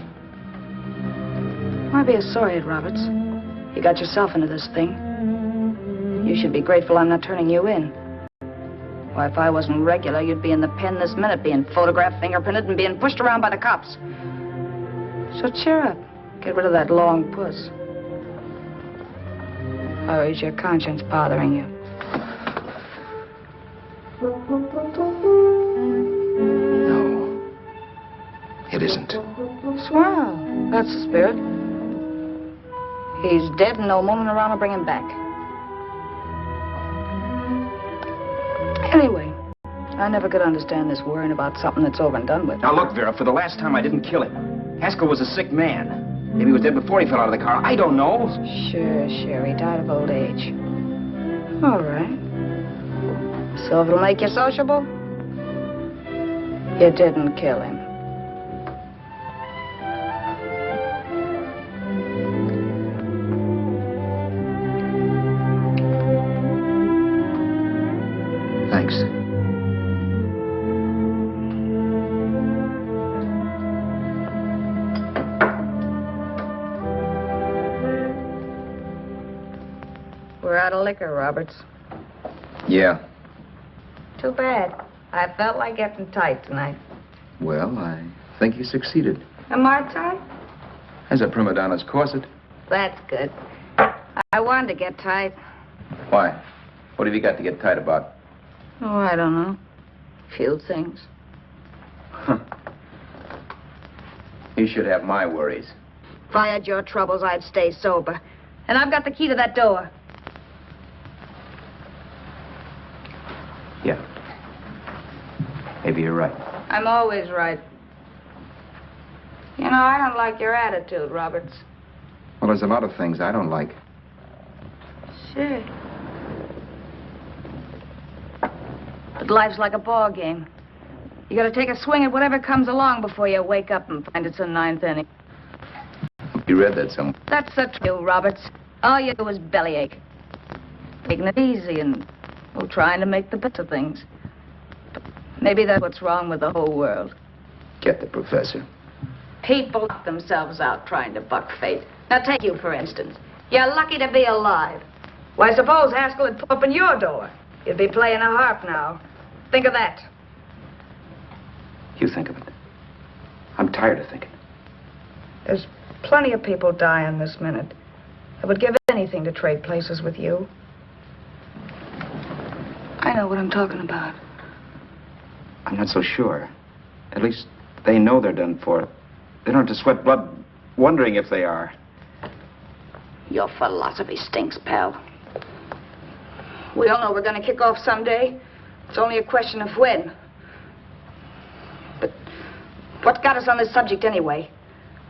Might be a sorehead, Roberts. You got yourself into this thing. You should be grateful I'm not turning you in. Why, if I wasn't regular, you'd be in the pen this minute, being photographed, fingerprinted, and being pushed around by the cops. So cheer up. Get rid of that long puss. Or is your conscience bothering you? No. It isn't. Swell. That's the spirit. He's dead and no moaning around will bring him back. Anyway, I never could understand this worrying about something that's over and done with. Now look, Vera, for the last time I didn't kill him. Haskell was a sick man. Maybe he was dead before he fell out of the car. I don't know. Sure, he died of old age. All right. So if it'll make you sociable, you didn't kill him. Thanks. We're out of liquor, Roberts. Yeah. Too bad. I felt like getting tight tonight. Well, I think you succeeded. Am I tight? As a prima donna's corset. That's good. I wanted to get tight. Why? What have you got to get tight about? Oh, I don't know. Few things. Huh. You should have my worries. If I had your troubles, I'd stay sober. And I've got the key to that door. Yeah. Maybe you're right. I'm always right. You know, I don't like your attitude, Roberts. Well, there's a lot of things I don't like. Sure. But life's like a ball game. You gotta take a swing at whatever comes along before you wake up and find it's a ninth inning. You read that somewhere. That's the truth, Roberts. All you do is bellyache. Taking it easy and, well, trying to make the best of things. But maybe that's what's wrong with the whole world. Get the professor. People knock themselves out trying to buck fate. Now, take you, for instance. You're lucky to be alive. Why, suppose Haskell had opened your door. You'd be playing a harp now. Think of that. You think of it. I'm tired of thinking. There's plenty of people dying this minute. I would give anything to trade places with you. I know what I'm talking about. I'm not so sure. At least they know they're done for. They don't have to sweat blood wondering if they are. Your philosophy stinks, pal. We all know we're going to kick off someday. It's only a question of when. But what's got us on this subject anyway?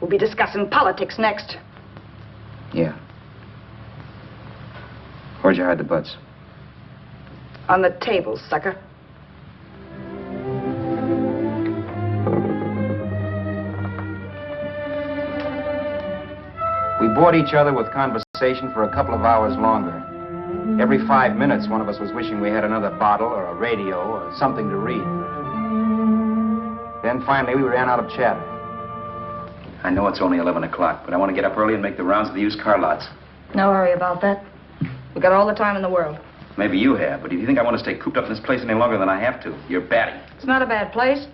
We'll be discussing politics next. Yeah. Where'd you hide the butts? On the table, sucker. We bored each other with conversation for a couple of hours longer. Every 5 minutes, one of us was wishing we had another bottle or a radio or something to read. Then finally, we ran out of chatter. I know it's only 11 o'clock, but I want to get up early and make the rounds of the used car lots. No hurry about that. We got all the time in the world. Maybe you have, but if you think I want to stay cooped up in this place any longer than I have to, you're batty. It's not a bad place.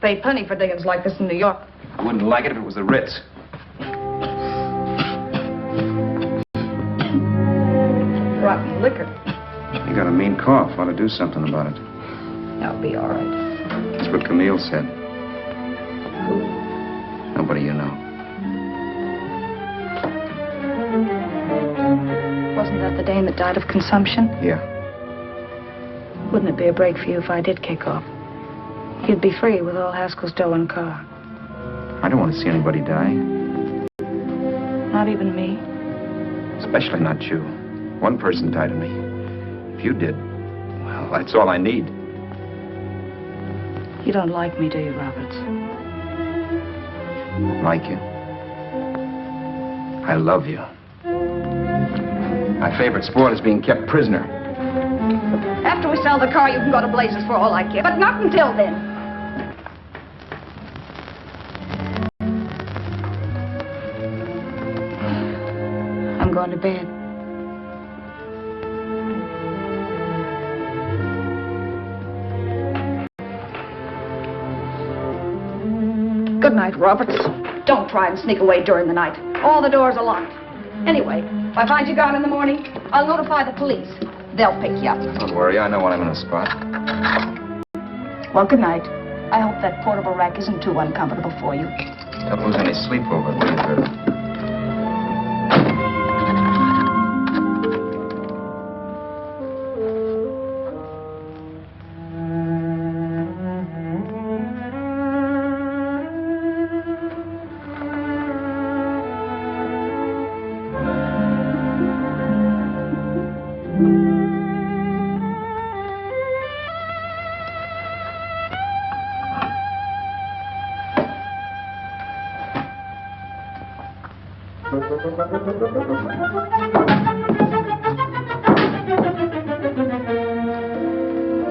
Pay plenty for diggings like this in New York. I wouldn't like it if it was the Ritz. liquor. You got a mean cough. Ought to do something about it. I'll be all right. That's what Camille said. Who? Nobody you know. Wasn't that the dame that died of consumption? Yeah. Wouldn't it be a break for you if I did kick off? You'd be free with all Haskell's dough and car. I don't want to see anybody die. Not even me. Especially not you. One person died of me. If you did, well, that's all I need. You don't like me, do you, Roberts? Like you. I love you. My favorite sport is being kept prisoner. After we sell the car, you can go to blazes for all I care. But not until then. I'm going to bed. Good night, Roberts. Don't try and sneak away during the night. All the doors are locked. Anyway, if I find you gone in the morning, I'll notify the police. They'll pick you up. Don't worry, I know when I'm in a spot. Well, good night. I hope that portable rack isn't too uncomfortable for you. Don't lose any sleep over it, will you, Vera?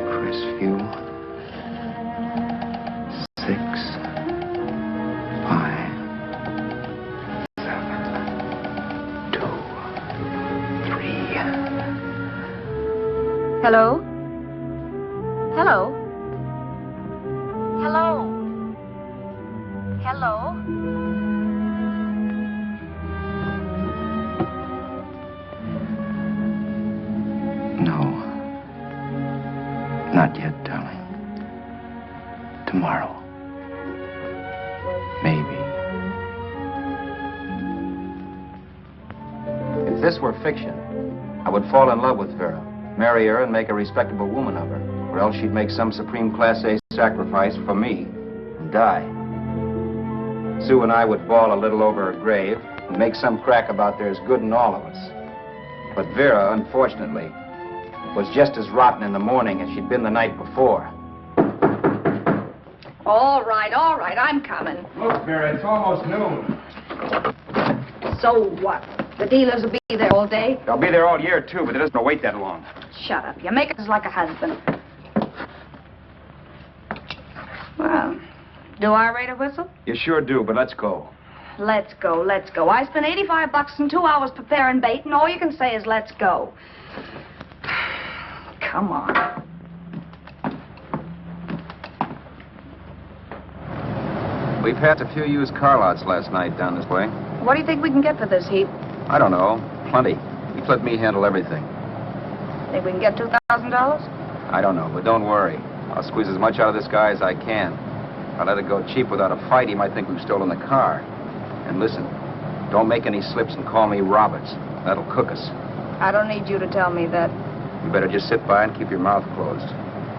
Crisview. 6, 5, 7, 2, 3. Hello? Hello? Hello? Hello? No. Not yet, darling. Tomorrow. Maybe. If this were fiction, I would fall in love with Vera, marry her and make a respectable woman of her, or else she'd make some supreme Class A sacrifice for me and die. Sue and I would bawl a little over her grave and make some crack about there's good in all of us. But Vera, unfortunately, was just as rotten in the morning as she'd been the night before. All right, I'm coming. Look, Vera, it's almost noon. So what? The dealers will be there all day? They'll be there all year, too, but they doesn't wait that long. Shut up. You make us like a husband. Well, do I rate a whistle? You sure do, but let's go. Let's go, let's go. I spent $85 in 2 hours preparing bait, and all you can say is let's go. Come on. We passed a few used car lots last night down this way. What do you think we can get for this heap? I don't know. Plenty. Just let me handle everything. Think we can get $2,000? I don't know, but don't worry. I'll squeeze as much out of this guy as I can. If I let it go cheap without a fight, he might think we've stolen the car. And listen, don't make any slips and call me Roberts. That'll cook us. I don't need you to tell me that. You better just sit by and keep your mouth closed.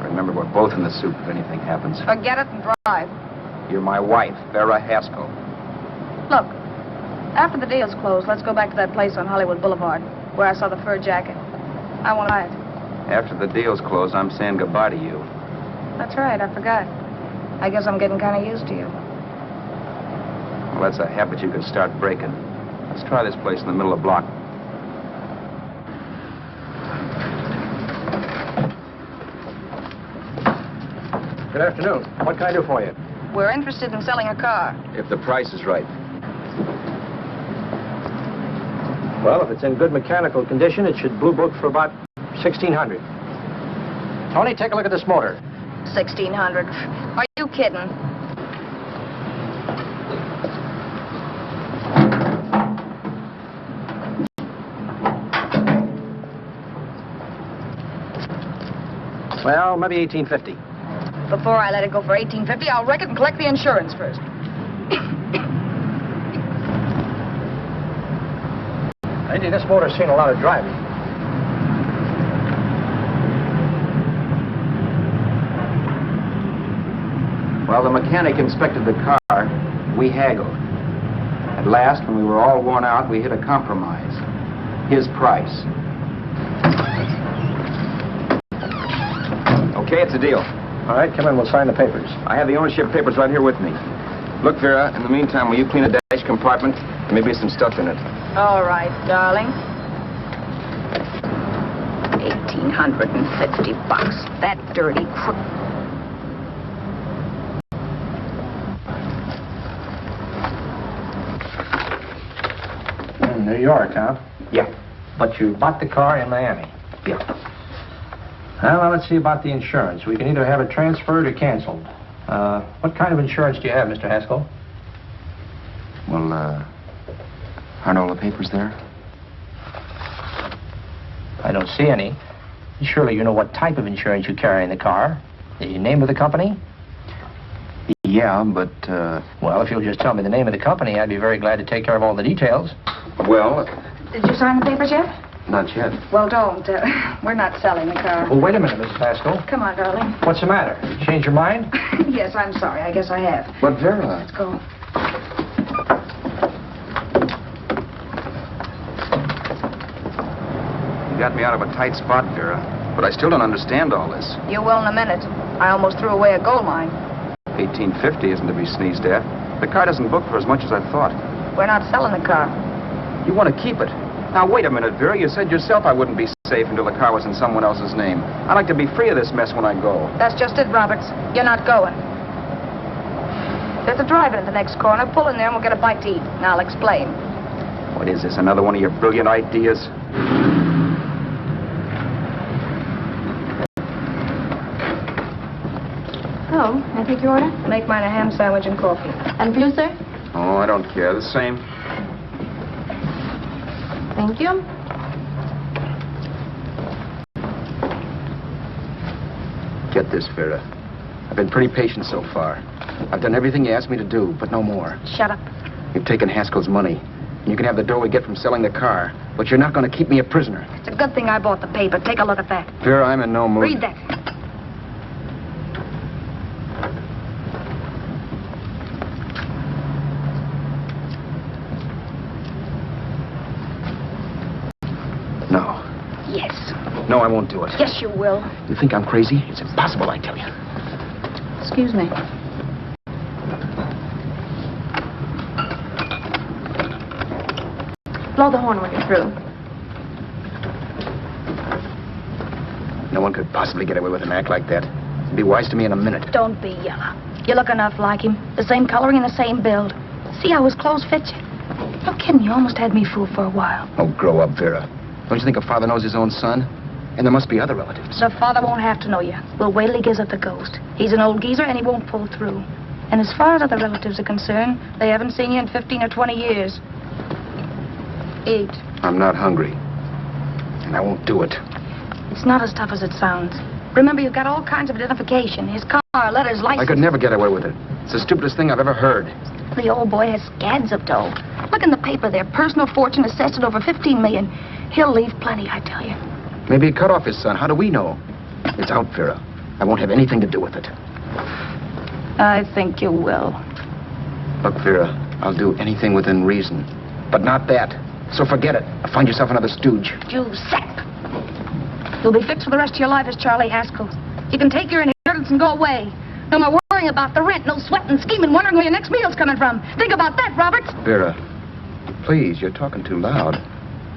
Remember, we're both in the soup if anything happens. Forget it and drive. You're my wife, Vera Haskell. Look, after the deal's closed, let's go back to that place on Hollywood Boulevard where I saw the fur jacket. I want to buy it. After the deal's closed, I'm saying goodbye to you. That's right, I forgot. I guess I'm getting kind of used to you. Well, that's a habit you could start breaking. Let's try this place in the middle of the block. Good afternoon. What can I do for you? We're interested in selling a car. If the price is right. Well, if it's in good mechanical condition, it should blue book for about $1,600. Tony, take a look at this motor. $1,600. Are you kidding? Well, maybe 1850. Before I let it go for 1850, I'll wreck it and collect the insurance first. Lady, this motor's seen a lot of driving. Well, the mechanic inspected the car. We haggled. At last, when we were all worn out, we hit a compromise. His price. Okay, it's a deal. All right, come in. We'll sign the papers. I have the ownership papers right here with me. Look, Vera, in the meantime, will you clean the dash compartment? There may be some stuff in it. All right, darling. $1,850. That dirty crook. New York, huh? Yeah. But you bought the car in Miami. Yeah. Well, now let's see about the insurance. We can either have it transferred or canceled. What kind of insurance do you have, Mr. Haskell? Well, aren't all the papers there? I don't see any. Surely you know what type of insurance you carry in the car. The name of the company? Yeah, but, Well, if you'll just tell me the name of the company, I'd be very glad to take care of all the details. well, Did you sign the papers yet? not yet. Well, don't. We're not selling the car. Well, wait a minute, Mrs. Haskell. Come on, darling. What's the matter? Change your mind? Yes, I'm sorry. I guess I have. But, Vera... Let's go. You got me out of a tight spot, Vera. But I still don't understand all this. You will in a minute. I almost threw away a gold mine. 1850 isn't to be sneezed at. The car doesn't book for as much as I thought. We're not selling the car. You want to keep it. Now, wait a minute, Vera. You said yourself I wouldn't be safe until the car was in someone else's name. I'd like to be free of this mess when I go. That's just it, Roberts. You're not going. There's a drive-in at the next corner. Pull in there and we'll get a bite to eat. And I'll explain. What is this, another one of your brilliant ideas? Oh, may I take your order? Make mine a ham sandwich and coffee. And for you, sir? Oh, I don't care. The same. Thank you. Get this, Vera. I've been pretty patient so far. I've done everything you asked me to do, but no more. Shut up. You've taken Haskell's money. And you can have the dough we get from selling the car. But you're not going to keep me a prisoner. It's a good thing I bought the paper. Take a look at that. Vera, I'm in no mood. Read that. No. Yes. No, I won't do it. Yes, you will. You think I'm crazy? It's impossible, I tell you. Excuse me. Blow the horn when you're through. No one could possibly get away with an act like that. It'd be wise to me in a minute. Don't be yellow. You look enough like him. The same coloring and the same build. See how his clothes fit you? No kidding, you almost had me fooled for a while. Oh, grow up, Vera. Don't you think a father knows his own son? And there must be other relatives. The father won't have to know you. We'll wait till he gives up the ghost. He's an old geezer and he won't pull through. And as far as other relatives are concerned, they haven't seen you in 15 or 20 years. Eat. I'm not hungry. And I won't do it. It's not as tough as it sounds. Remember, you've got all kinds of identification. His car, letters, license. I could never get away with it. It's the stupidest thing I've ever heard. The old boy has scads of dough. Look in the paper there. Personal fortune assessed at over $15 million. He'll leave plenty, I tell you. Maybe he cut off his son. How do we know? It's out, Vera. I won't have anything to do with it. I think you will. Look, Vera, I'll do anything within reason. But not that. So forget it. Or find yourself another stooge. You sap. You'll be fixed for the rest of your life as Charlie Haskell. You can take your inheritance and go away. No more worrying about the rent, no sweating, scheming, wondering where your next meal's coming from. Think about that, Roberts. Vera, please, you're talking too loud.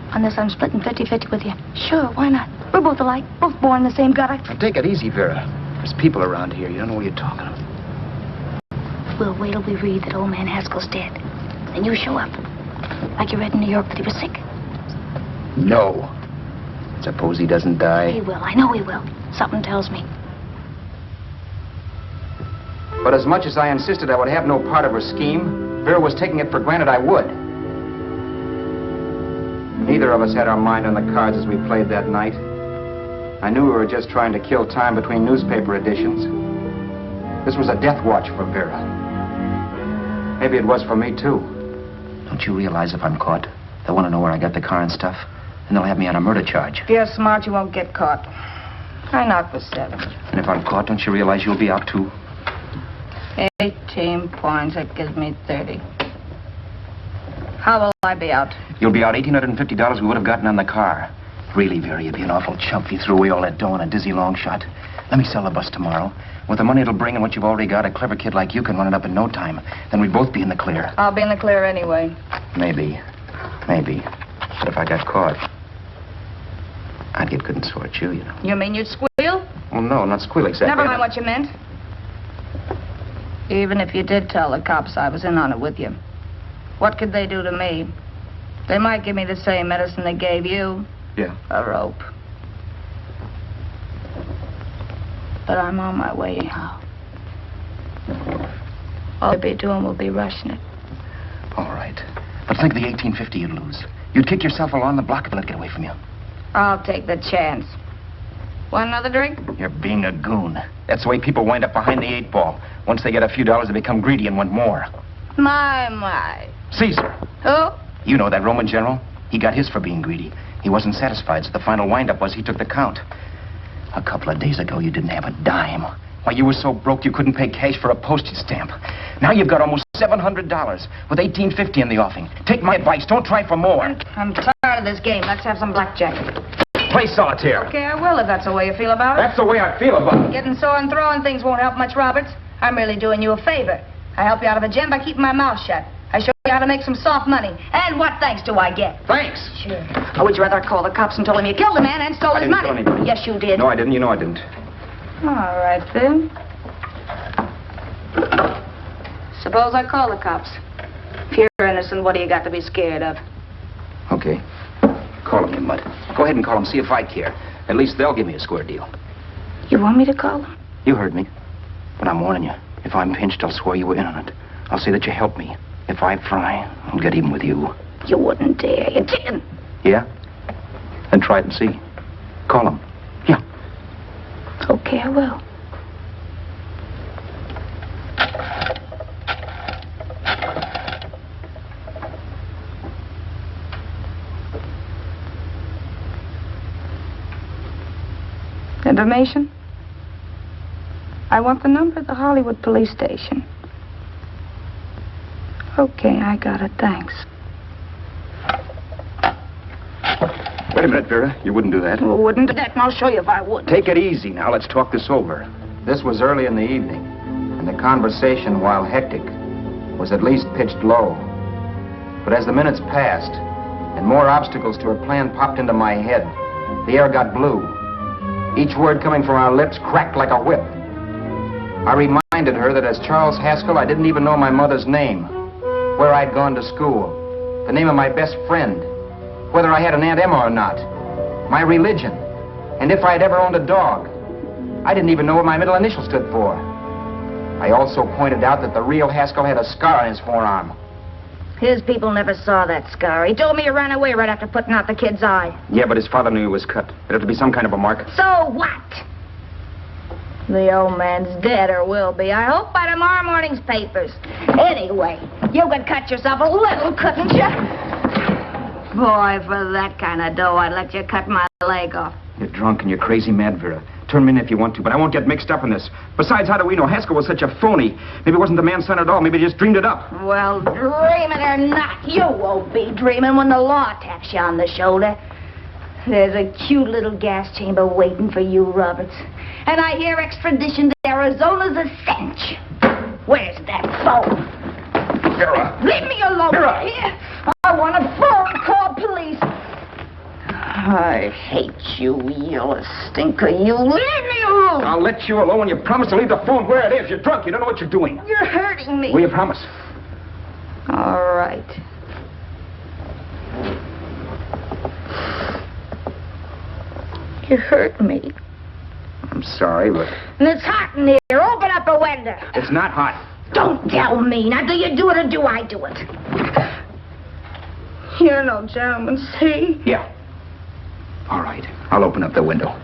On this, I'm splitting 50-50 with you. Sure, why not? We're both alike, both born in the same gutter. Now, take it easy, Vera. There's people around here. You don't know what you're talking about. We'll wait till we read that old man Haskell's dead. Then you show up. Like you read in New York that he was sick. No. Suppose he doesn't die. He will. I know he will. Something tells me. But as much as I insisted I would have no part of her scheme, Vera was taking it for granted I would. Neither of us had our mind on the cards as we played that night. I knew we were just trying to kill time between newspaper editions. This was a death watch for Vera. Maybe it was for me, too. Don't you realize if I'm caught, they'll want to know where I got the car and stuff, and they'll have me on a murder charge. If you're smart, you won't get caught. I knock for 7. And if I'm caught, don't you realize you'll be out, too? 18 points, that gives me 30. How will I be out? You'll be out $1,850 we would have gotten on the car. Really, Vera, you'd be an awful chump if you threw away all that dough on a dizzy long shot. Let me sell the bus tomorrow. With the money it'll bring and what you've already got, a clever kid like you can run it up in no time. Then we'd both be in the clear. I'll be in the clear anyway. Maybe. Maybe. But if I got caught, I'd get good and sore at you, you know. You mean you'd squeal? Well, no, not squeal exactly. Never mind what you meant. Even if you did tell the cops I was in on it with you, what could they do to me? They might give me the same medicine they gave you. Yeah. A rope. But I'm on my way now. All you'll be doing will be rushing it. All right. But think of the $1,850 you'd lose. You'd kick yourself along the block if it let get away from you. I'll take the chance. Want another drink? You're being a goon. That's the way people wind up behind the 8 ball. Once they get a few dollars, they become greedy and want more. My. Caesar. Who? You know that Roman general? He got his for being greedy. He wasn't satisfied, so the final wind-up was he took the count. A couple of days ago, you didn't have a dime. Why, you were so broke you couldn't pay cash for a postage stamp. Now you've got almost $700 with $1,850 in the offing. Take my advice. Don't try for more. I'm tired of this game. Let's have some blackjack. Play solitaire. Okay, I will if that's the way you feel about it. That's the way I feel about it. Getting sore and throwing things won't help much, Roberts. I'm really doing you a favor. I help you out of a jam by keeping my mouth shut. I show you how to make some soft money. And what thanks do I get? Thanks. Sure. Or would you rather call the cops and told him you killed a man and stole his money? I didn't kill anybody. Yes, you did. No, I didn't. You know I didn't. All right, then. Suppose I call the cops. If you're innocent, what do you got to be scared of? Okay. Call him, you mutt. Go ahead and call him, see if I care. At least they'll give me a square deal. You want me to call them? You heard me. But I'm warning you. If I'm pinched, I'll swear you were in on it. I'll say that you helped me. If I fry, I'll get even with you. You wouldn't dare. You're chicken. Yeah? Then try it and see. Call him. Yeah. Okay, I will. Information? I want the number of the Hollywood police station. Okay, I got it. Thanks. Wait a minute, Vera. You wouldn't do that. Well, wouldn't do that, and I'll show you if I would. Take it easy now. Let's talk this over. This was early in the evening, and the conversation, while hectic, was at least pitched low. But as the minutes passed, and more obstacles to her plan popped into my head, the air got blue. Each word coming from our lips cracked like a whip. I reminded her that as Charles Haskell, I didn't even know my mother's name, where I'd gone to school, the name of my best friend, whether I had an Aunt Emma or not, my religion, and if I'd ever owned a dog. I didn't even know what my middle initial stood for. I also pointed out that the real Haskell had a scar on his forearm. His people never saw that scar. He told me he ran away right after putting out the kid's eye. Yeah, but his father knew he was cut. It'd have to be some kind of a mark. So what? The old man's dead, or will be. I hope by tomorrow morning's papers. Anyway, you could cut yourself a little, couldn't you? Boy, for that kind of dough, I'd let you cut my leg off. You're drunk and you're crazy mad, Vera. Turn me in if you want to, but I won't get mixed up in this. Besides, how do we know Haskell was such a phony? Maybe it wasn't the man's son at all. Maybe he just dreamed it up. Well, dreaming or not, you won't be dreaming when the law taps you on the shoulder. There's a cute little gas chamber waiting for you, Roberts. And I hear extradition to Arizona's a cinch. Where's that phone? Vera! Leave me alone. Vera! Here. I want a phone. Call police. I hate you, yellow stinker. You leave me alone. I'll let you alone when you promise to leave the phone where it is. You're drunk. You don't know what you're doing. You're hurting me. Will you promise? All right. You hurt me. I'm sorry, but... And it's hot in here. Open up a window. It's not hot. Don't tell me. Now, do you do it or do I do it? You're no gentleman, see? Yeah. All right. I'll open up the window.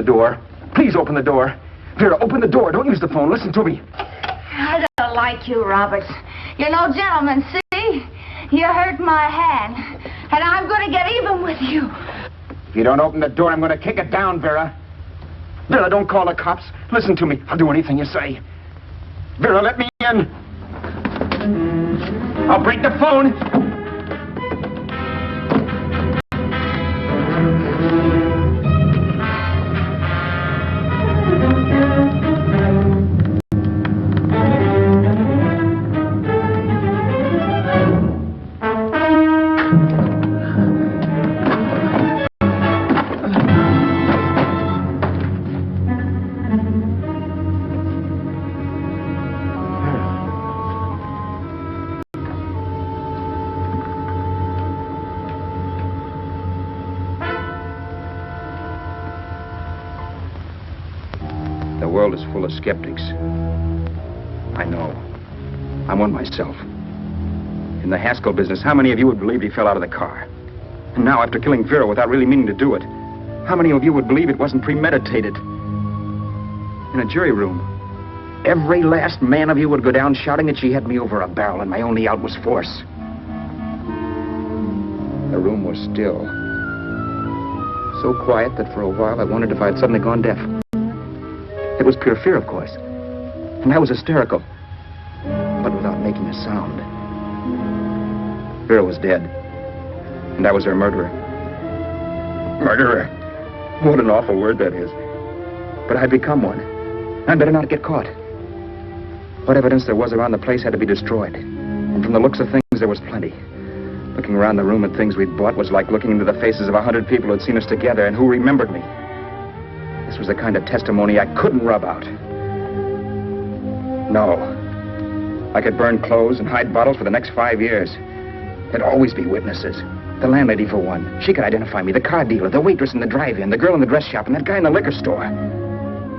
the door. Please open the door. Vera, open the door. Don't use the phone. Listen to me. I don't like you, Roberts. You're no gentleman, see? You hurt my hand, and I'm going to get even with you. If you don't open the door, I'm going to kick it down, Vera. Vera, don't call the cops. Listen to me. I'll do anything you say. Vera, let me in. I'll break the phone. The world is full of skeptics. I know. I'm one myself. In the Haskell business, how many of you would believe he fell out of the car? And now, after killing Vera without really meaning to do it, how many of you would believe it wasn't premeditated? In a jury room, every last man of you would go down shouting that she had me over a barrel and my only out was force. The room was still. So quiet that for a while I wondered if I had suddenly gone deaf. It was pure fear, of course. And I was hysterical. But without making a sound. Vera was dead. And I was her murderer. Murderer. What an awful word that is. But I'd become one. I'd better not get caught. What evidence there was around the place had to be destroyed. And from the looks of things, there was plenty. Looking around the room at things we'd bought was like looking into the faces of 100 people who'd seen us together and who remembered me. This was the kind of testimony I couldn't rub out. No. I could burn clothes and hide bottles for the next 5 years. There'd always be witnesses. The landlady, for one. She could identify me. The car dealer, the waitress in the drive-in, the girl in the dress shop, and that guy in the liquor store.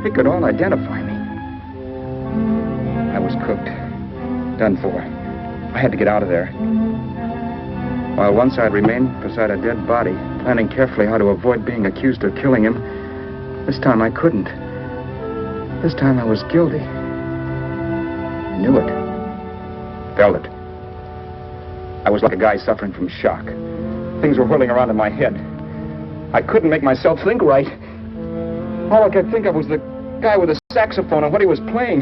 They could all identify me. I was cooked. Done for. I had to get out of there. While once I'd remained beside a dead body, planning carefully how to avoid being accused of killing him, this time I couldn't. This time I was guilty. Knew it. Felt it. I was like a guy suffering from shock. Things were whirling around in my head. I couldn't make myself think right. All I could think of was the guy with the saxophone and what he was playing.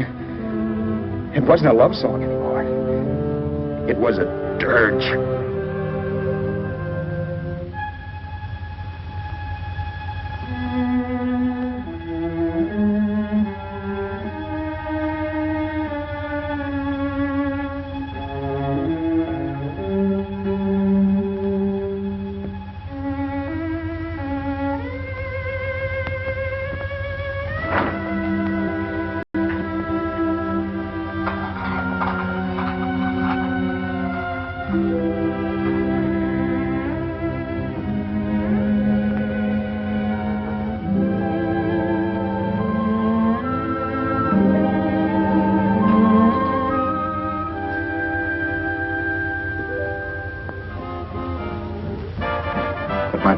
It wasn't a love song anymore. It was a dirge.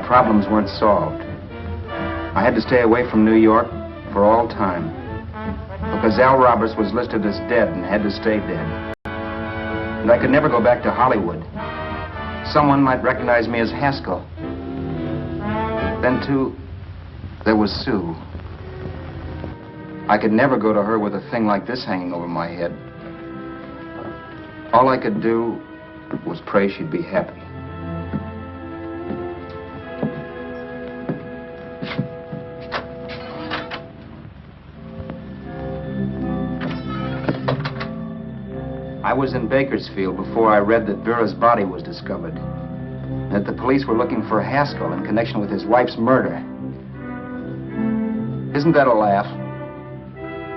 Problems weren't solved. I had to stay away from New York for all time because Al Roberts was listed as dead and had to stay dead. And I could never go back to Hollywood. Someone might recognize me as Haskell. Then, too, there was Sue. I could never go to her with a thing like this hanging over my head. All I could do was pray she'd be happy. I was in Bakersfield before I read that Vera's body was discovered. And that the police were looking for Haskell in connection with his wife's murder. Isn't that a laugh?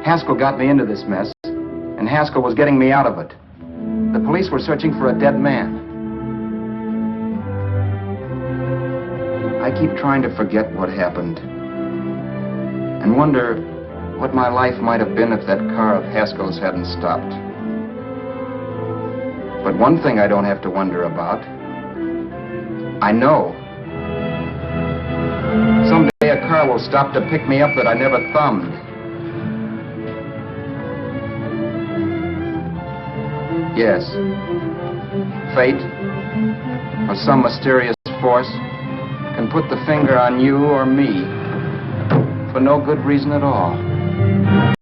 Haskell got me into this mess, and Haskell was getting me out of it. The police were searching for a dead man. I keep trying to forget what happened. And wonder what my life might have been if that car of Haskell's hadn't stopped. But one thing I don't have to wonder about. I know. Someday a car will stop to pick me up that I never thumbed. Yes. Fate, or some mysterious force, can put the finger on you or me for no good reason at all.